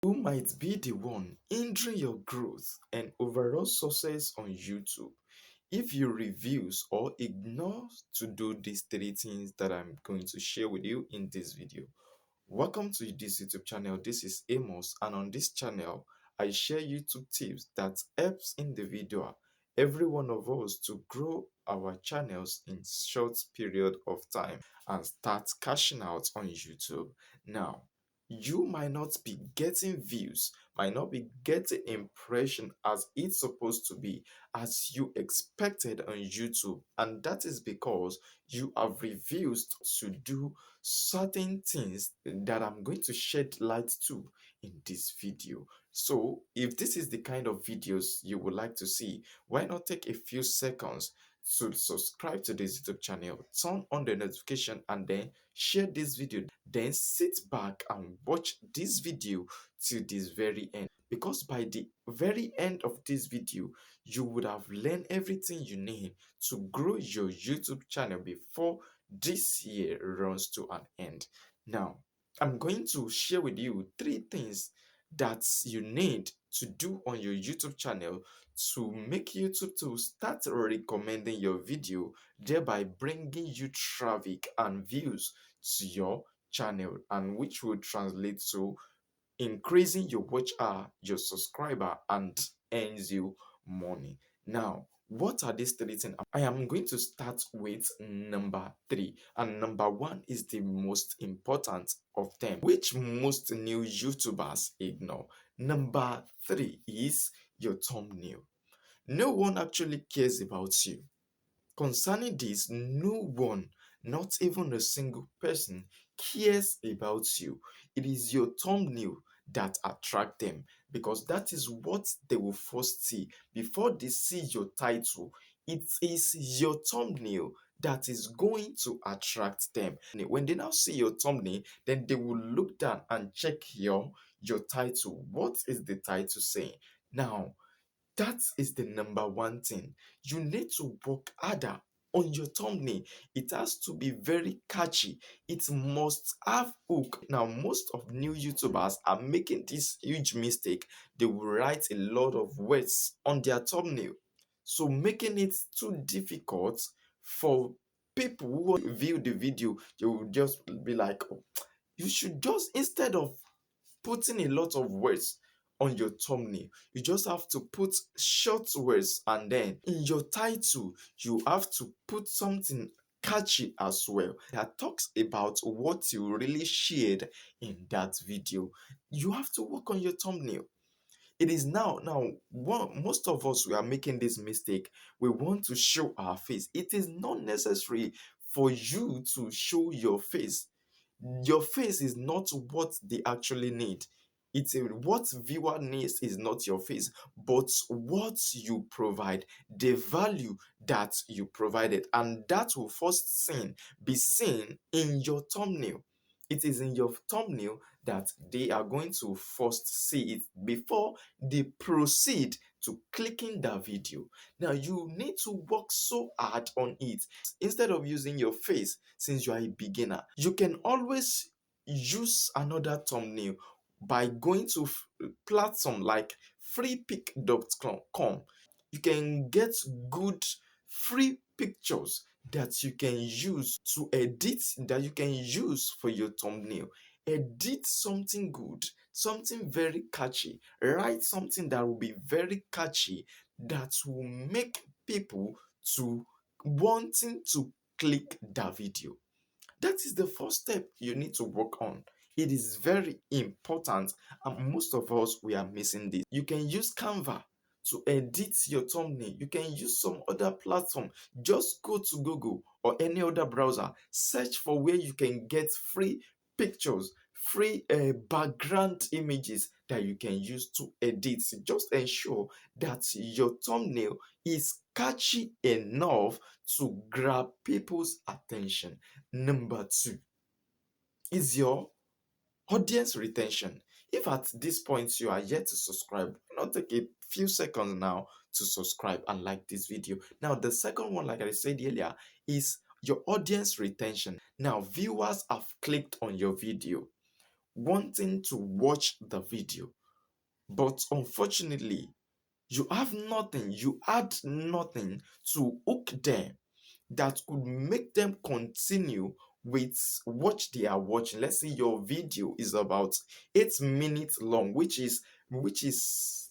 You might be the one hindering your growth and overall success on YouTube if you refuse or ignore to do these three things that I'm going to share with you in this video. Welcome to this YouTube channel. This is Amos, and on this channel, I share YouTube tips that helps individual, every one of us, to grow our channels in short period of time and start cashing out on YouTube. Now, you might not be getting views, might not be getting impression as it's supposed to be, as you expected on YouTube, and that is because you have refused to do certain things that I'm going to shed light to in this video. So, if this is the kind of videos you would like to see, why not take a few seconds to subscribe to this YouTube channel, turn on the notification, and then share this video. Then sit back and watch this video till this very end. Because by the very end of this video, you would have learned everything you need to grow your YouTube channel before this year runs to an end. Now, I'm going to share with you three things that you need to do on your YouTube channel to make YouTube to start recommending your video, thereby bringing you traffic and views to your channel, and which will translate to increasing your watch hour, your subscriber, and earns you money. Now, what are these three things? I am going to start with number three, and number one is the most important of them, which most new YouTubers ignore. Number three is your thumbnail. No one actually cares about you. Concerning this, no one, not even a single person, cares about you. It is your thumbnail that attract them, because that is what they will first see before they see your title. It is your thumbnail that is going to attract them. When they now see your thumbnail, then they will look down and check your title. What is the title saying? Now, that is the number one thing. You need to work harder on your thumbnail. It has to be very catchy. It must have hook. Now, most of new YouTubers are making this huge mistake. They will write a lot of words on their thumbnail, so making it too difficult for people who view the video. They will just be like, "Oh, you should just, instead of putting a lot of words on your thumbnail, you just have to put short words, and then in your title you have to put something catchy as well that talks about what you really shared in that video. You have to work on your thumbnail. It is now most of us, we are making this mistake. We want to show our face. It is not necessary for you to show your face. Your face is not what they actually need. What viewer needs is not your face, but what you provide, the value that you provided, and that will first be seen in your thumbnail. It is in your thumbnail that they are going to first see it before they proceed to clicking the video. Now, you need to work so hard on it. Instead of using your face, since you are a beginner, you can always use another thumbnail by going to platform like freepic.com. You can get good free pictures that you can use to edit, that you can use for your thumbnail. Edit something good, something very catchy. Write something that will be very catchy, that will make people to wanting to click the video. That is the first step you need to work on. It is very important, and most of us, we are missing this. You can use Canva to edit your thumbnail. You can use some other platform. Just go to Google or any other browser, search for where you can get free pictures, free background images that you can use to edit. Just ensure that your thumbnail is catchy enough to grab people's attention. Number two is your audience retention. If at this point you are yet to subscribe, why not take a few seconds now to subscribe and like this video. Now, the second one, like I said earlier, is your audience retention. Now, viewers have clicked on your video. wanting to watch the video, but unfortunately, you have nothing, you add nothing to hook them that could make them continue with what they are watching. Let's say your video is about 8 minutes long, which is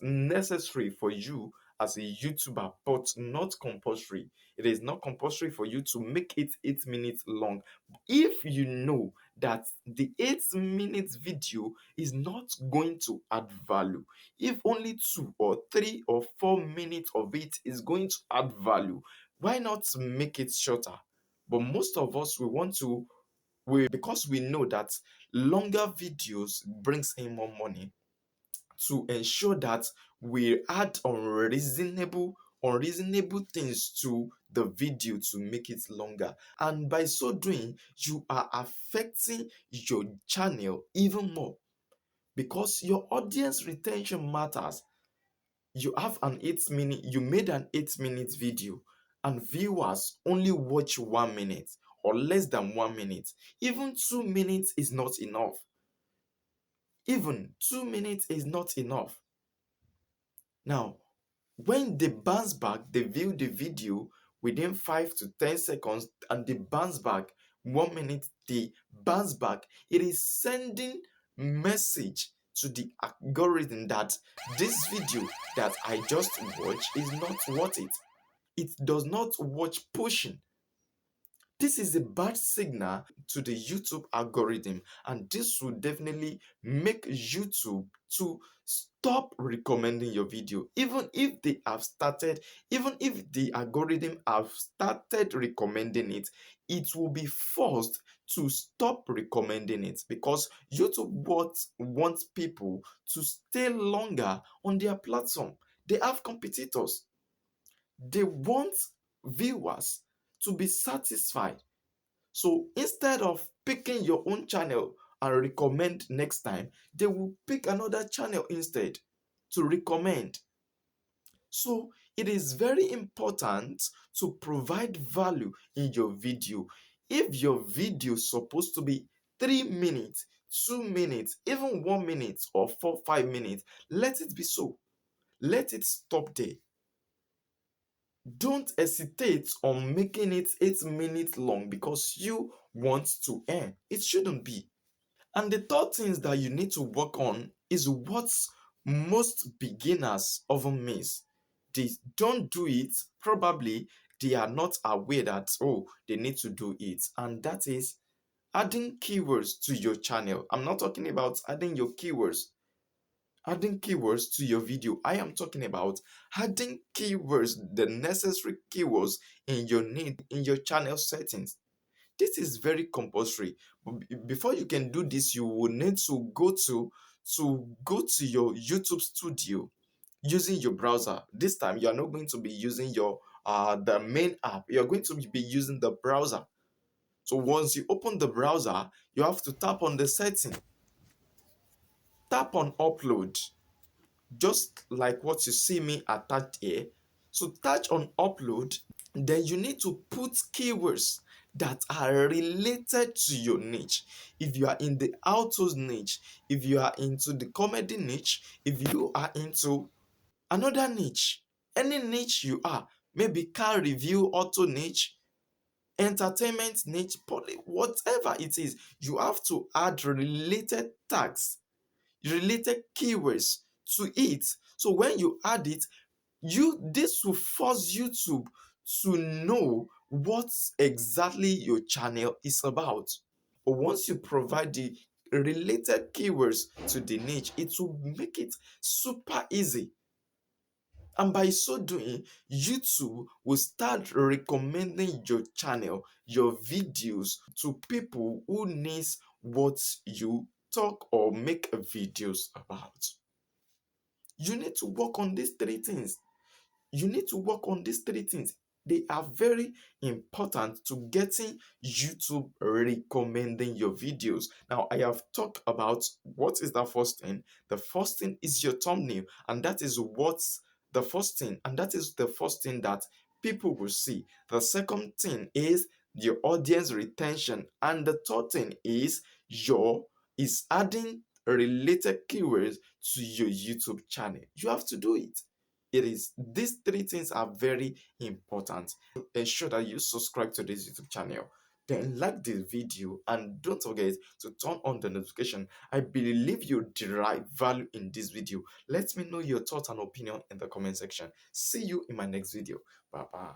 necessary for you as a YouTuber, but not compulsory. It is not compulsory for you to make it 8 minutes long. If you know that the 8 minutes video is not going to add value, if only 2 or 3 or 4 minutes of it is going to add value, why not make it shorter? But most of us, we want to, because we know that longer videos brings in more money, to ensure that we add unreasonable things to the video to make it longer. And by so doing, you are affecting your channel even more, because your audience retention matters. You made an 8 minute video, and viewers only watch 1 minute or less than 1 minute. Even 2 minutes is not enough. Even 2 minutes is not enough. Now, when they bounce back, they view the video within 5 to 10 seconds and they bounce back 1 minute, they bounce back. It is sending message to the algorithm that this video that I just watched is not worth it. It does not watch pushing. This is a bad signal to the YouTube algorithm, and this will definitely make YouTube to stop recommending your video. Even if the algorithm have started recommending it, it will be forced to stop recommending it, because YouTube wants people to stay longer on their platform. They have competitors. They want viewers to be satisfied. So instead of picking your own channel and recommend next time, they will pick another channel instead to recommend. So it is very important to provide value in your video. If your video is supposed to be 3 minutes, 2 minutes, even 1 minute or 4, 5 minutes, let it be so. Let it stop there. Don't hesitate on making it 8 minutes long because you want to earn. It shouldn't be. And the third things that you need to work on is what most beginners often miss. They don't do it. Probably they are not aware that, oh, they need to do it. And that is adding keywords to your channel. I'm not talking about adding keywords to your video. I am talking about adding keywords, the necessary keywords in your channel settings. This is very compulsory. But before you can do this, you will need to go to your YouTube studio using your browser. This time you are not going to be using your the main app. You are going to be using the browser. So once you open the browser, you have to tap on the setting, tap on upload, just like what you see me attached here. So touch on upload, then you need to put keywords that are related to your niche. If you are in the autos niche, if you are into the comedy niche, if you are into another niche, any niche you are, maybe car review, auto niche, entertainment niche, whatever it is, you have to add related tags, related keywords to it. So when you add it, this will force YouTube to know what exactly your channel is about. But once you provide the related keywords to the niche, it will make it super easy. And by so doing, YouTube will start recommending your channel, your videos to people who needs what you talk or make videos about. You need to work on these three things. You need to work on these three things. They are very important to getting YouTube recommending your videos. Now, I have talked about what is the first thing. The first thing is your thumbnail, and that is what's the first thing, and that is the first thing that people will see. The second thing is your audience retention, and the third thing is is adding related keywords to your YouTube channel. You have to do it. It is these three things are very important. Ensure that you subscribe to this YouTube channel. Then like this video and don't forget to turn on the notification. I believe you derive value in this video. Let me know your thoughts and opinion in the comment section. See you in my next video. Bye bye.